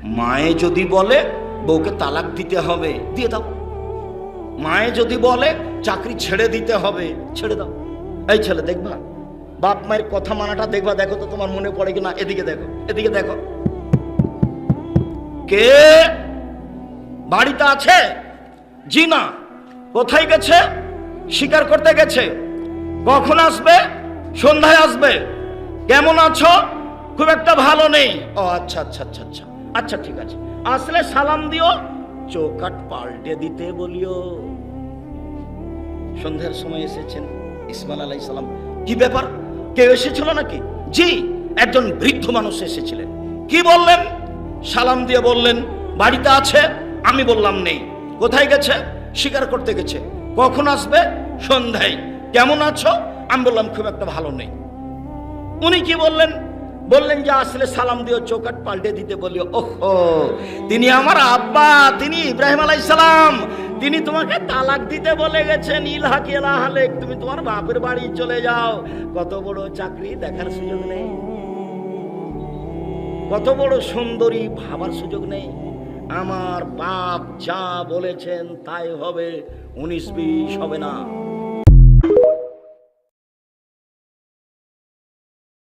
মায়ে যদি বলে বউকে তালাক দিতে হবে, দিয়ে দাও। মায়ে যদি বলে চাকরি ছেড়ে দিতে হবে, ছেড়ে দাও। এই ছেলে দেখবা, বাপ মায়ের কথা মানাটা দেখবা, দেখো তো তোমার মনে পড়ে কিনা। এদিকে দেখো, এদিকে দেখো, কে বাড়িতে আছে? জি না। কোথায় গেছে? শিকার করতে গেছে। কখন আসবে? সন্ধ্যায় আসবে। কেমন আছো? খুব একটা ভালো নেই। ও আচ্ছা আচ্ছা আচ্ছা আচ্ছা আচ্ছা, ঠিক আছে, আসলে সালাম দিও, চৌকাট পাল্টে দিতে বলিও। সন্ধ্যার সময় এসেছেন ইসমাইল আলাইহিস সালাম। কি ব্যাপার, কেউ এসেছিল নাকি? জি, একজন বৃদ্ধ মানুষ এসেছিলেন। কি বললেন? সালাম দিয়ে বললেন বাড়িতে আছে। আমি বললাম নেই। কোথায় গেছে? শিকার করতে গেছে। কখন আসবে? সন্ধ্যায়। কেমন আছো? আমি বললাম খুব একটা ভালো নেই। উনি কি বললেন? বললেন যে আসলে সালাম দিও, চৌকাট পাল্টে দিতে বলিও। ওহো, তিনি আমার আব্বা, তিনি ইব্রাহিম আলাইহিস সালাম। তিনি তোমাকে তালাক দিতে বলে গেছেন। ইলহাক ইলাহালেক, তুমি তোমার বাপের বাড়ি চলে যাও। কত বড় চাকরি, দেখার সুযোগ নেই। কত বড় সুন্দরী, ভাবার সুযোগ নেই। আমার বাপ যা বলেছেন তাই হবে, 19-20 হবে না।